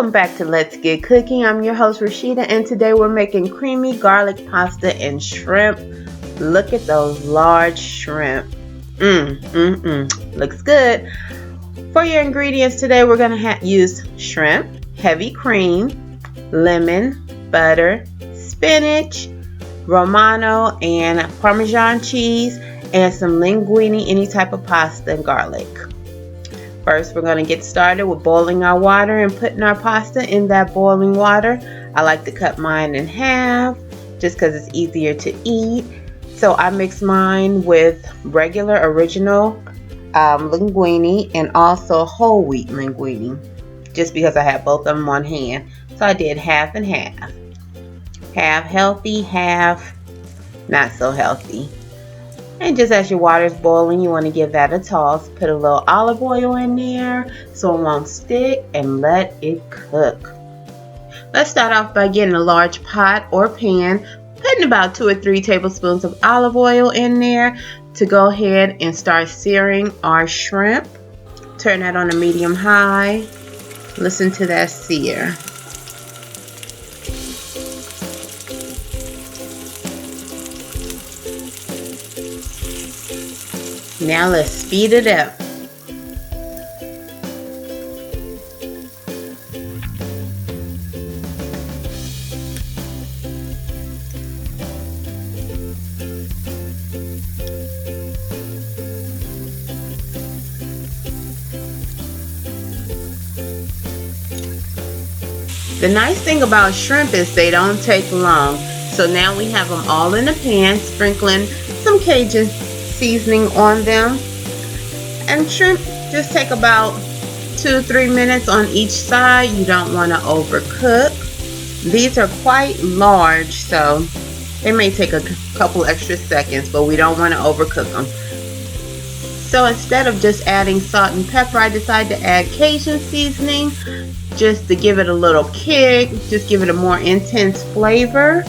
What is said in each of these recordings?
Welcome back to Let's Get Cooking. I'm your host Rashida, and today we're making creamy garlic pasta and shrimp. Look at those large shrimp. Looks good. For your ingredients today, we're going to use shrimp, heavy cream, lemon, butter, spinach, Romano and Parmesan cheese, and some linguine, any type of pasta, and garlic. First, we're going to get started with boiling our water and putting our pasta in that boiling water. I like to cut mine in half just because it's easier to eat. So I mix mine with regular original linguine and also whole wheat linguine, just because I have both of them on hand. So I did half and half. Half healthy, half not so healthy. And just as your water is boiling, you want to give that a toss. Put a little olive oil in there so it won't stick, and let it cook. Let's start off by getting a large pot or pan, putting about 2 or 3 tablespoons of olive oil in there to go ahead and start searing our shrimp. Turn that on a medium high. Listen to that sear. Now let's speed it up. The nice thing about shrimp is they don't take long. So now we have them all in a pan, sprinkling some Cajun seasoning on them. And shrimp just take about 2-3 minutes on each side. You don't want to overcook. These are quite large, so they may take a couple extra seconds, but we don't want to overcook them. So instead of just adding salt and pepper, I decided to add Cajun seasoning just to give it a little kick, just give it a more intense flavor,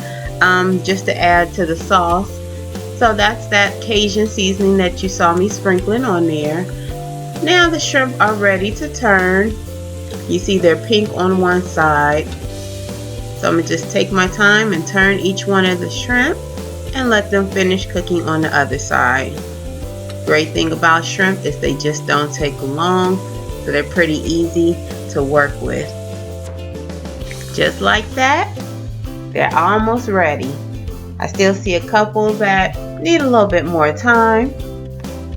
just to add to the sauce. So that's that Cajun seasoning that you saw me sprinkling on there. Now the shrimp are ready to turn. You see they're pink on one side. So I'm going to just take my time and turn each one of the shrimp and let them finish cooking on the other side. Great thing about shrimp is they just don't take long, so they're pretty easy to work with. Just like that, they're almost ready. I still see a couple that need a little bit more time,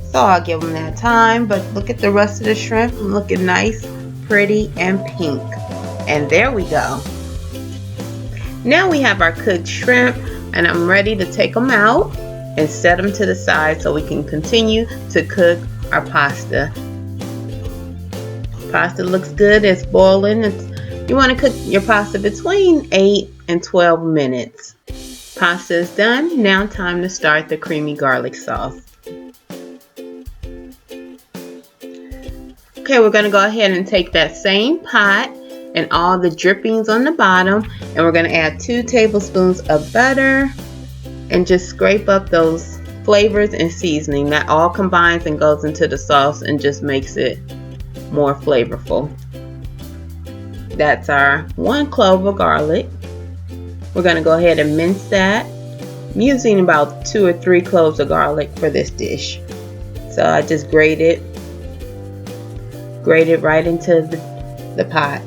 so I'll give them that time. But look at the rest of the shrimp, looking nice, pretty, and pink. And there we go. Now we have our cooked shrimp, and I'm ready to take them out and set them to the side so we can continue to cook our pasta. Pasta looks good, it's boiling. You want to cook your pasta between 8 and 12 minutes. Pasta is done. Now time to start the creamy garlic sauce. Okay, we're going to go ahead and take that same pot and all the drippings on the bottom, and we're going to add 2 tablespoons of butter and just scrape up those flavors and seasoning. That all combines and goes into the sauce and just makes it more flavorful. That's our 1 clove of garlic. We're going to go ahead and mince that. I'm using about 2 or 3 cloves of garlic for this dish. So I just grate it right into the pot.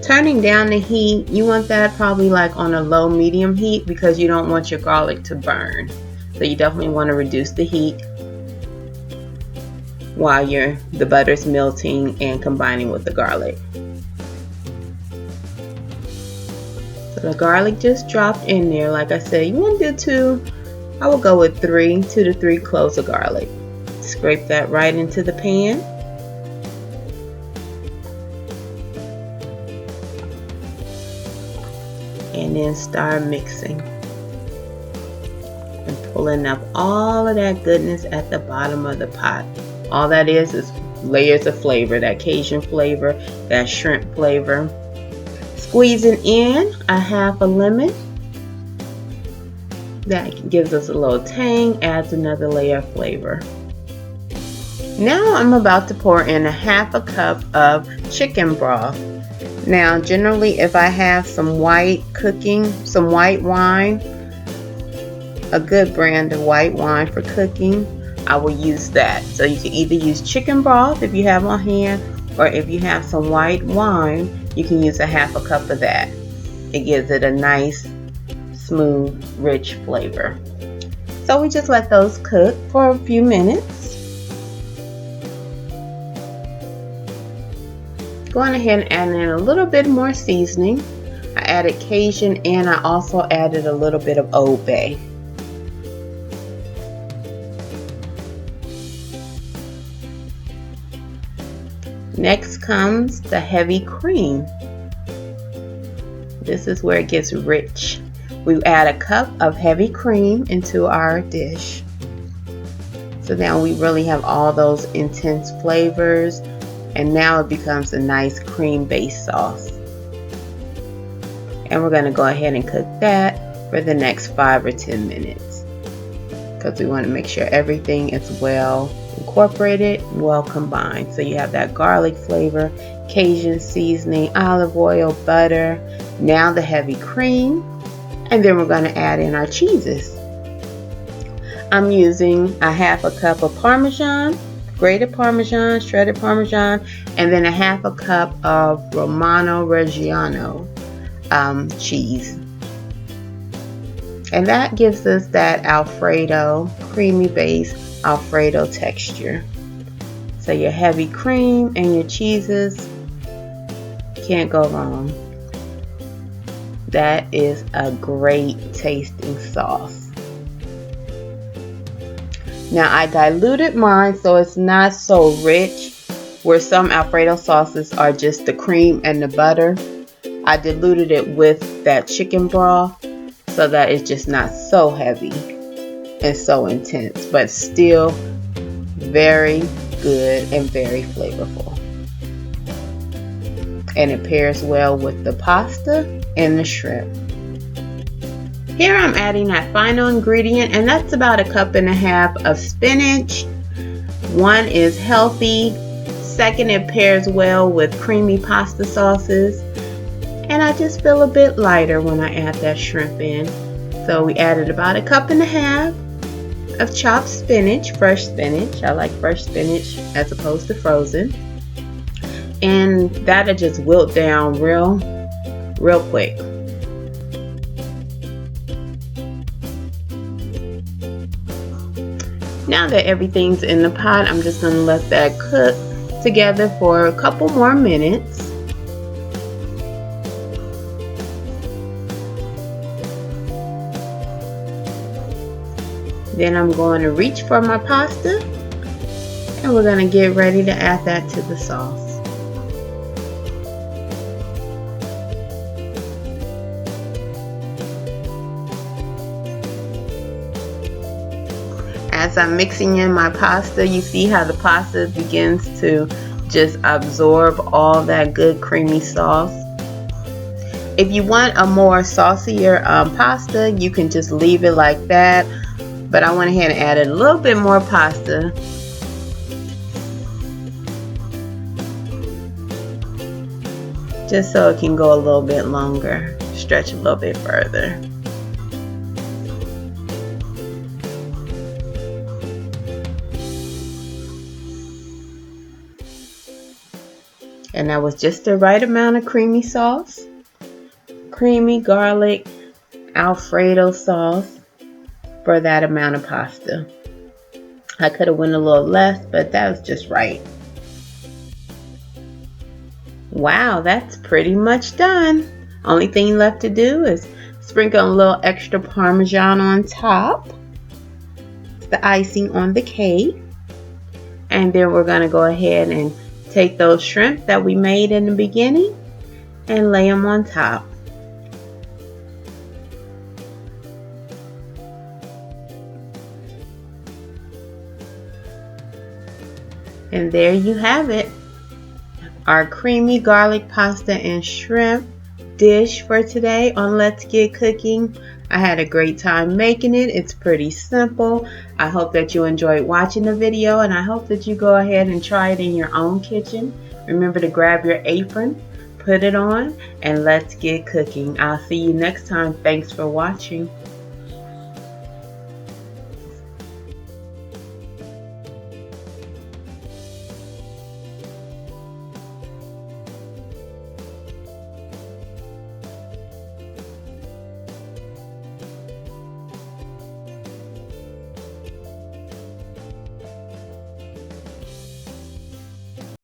Turning down the heat, you want that probably like on a low medium heat because you don't want your garlic to burn. So you definitely want to reduce the heat while the butter's melting and combining with the garlic. So the garlic just dropped in there. Like I said, you want to do 2. I will go with 2 to 3 cloves of garlic. Scrape that right into the pan. And then start mixing and pulling up all of that goodness at the bottom of the pot. All that is layers of flavor, that Cajun flavor, that shrimp flavor. Squeezing in a half a lemon. That gives us a little tang, adds another layer of flavor. Now I'm about to pour in a half a cup of chicken broth. Now generally if I have some white wine, a good brand of white wine for cooking, I will use that. So you can either use chicken broth if you have on hand, or if you have some white wine, you can use a half a cup of that. It gives it a nice, smooth, rich flavor. So we just let those cook for a few minutes. Going ahead and add in a little bit more seasoning. I added Cajun and I also added a little bit of Old Bay. Next comes the heavy cream. This is where it gets rich. We add a cup of heavy cream into our dish. So now we really have all those intense flavors, and now it becomes a nice cream-based sauce. And we're going to go ahead and cook that for the next 5 or 10 minutes because we want to make sure everything is well incorporated, well combined. So you have that garlic flavor, Cajun seasoning, olive oil, butter, now the heavy cream, and then we're going to add in our cheeses. I'm using a half a cup of Parmesan, grated Parmesan, shredded Parmesan, and then a half a cup of Romano Reggiano cheese. And that gives us that alfredo, creamy base alfredo texture. So your heavy cream and your cheeses, can't go wrong. That is a great tasting sauce. Now I diluted mine so it's not so rich, where some alfredo sauces are just the cream and the butter. I diluted it with that chicken broth so that it's just not so heavy and so intense, but still very good and very flavorful. And it pairs well with the pasta and the shrimp. Here I'm adding that final ingredient, and that's about a cup and a half of spinach. One is healthy, second it pairs well with creamy pasta sauces, and I just feel a bit lighter when I add that shrimp in. So we added about a cup and a half of chopped spinach, fresh spinach. I like fresh spinach as opposed to frozen. And that'll just wilt down real quick. Now that everything's in the pot, I'm just going to let that cook together for a couple more minutes. Then I'm going to reach for my pasta, and we're going to get ready to add that to the sauce. As I'm mixing in my pasta, you see how the pasta begins to just absorb all that good creamy sauce. If you want a more saucier pasta, you can just leave it like that. But I went ahead and added a little bit more pasta. Just so it can go a little bit longer, stretch a little bit further. And that was just the right amount of creamy sauce. Creamy garlic Alfredo sauce for that amount of pasta. I could have went a little less, but that was just right. Wow, that's pretty much done. Only thing left to do is sprinkle a little extra Parmesan on top. It's the icing on the cake. And then we're going to go ahead and take those shrimp that we made in the beginning and lay them on top. And there you have it. Our creamy garlic pasta and shrimp dish for today on Let's Get Cooking. I had a great time making it. It's pretty simple. I hope that you enjoyed watching the video, and I hope that you go ahead and try it in your own kitchen. Remember to grab your apron, put it on, and let's get cooking. I'll see you next time. Thanks for watching.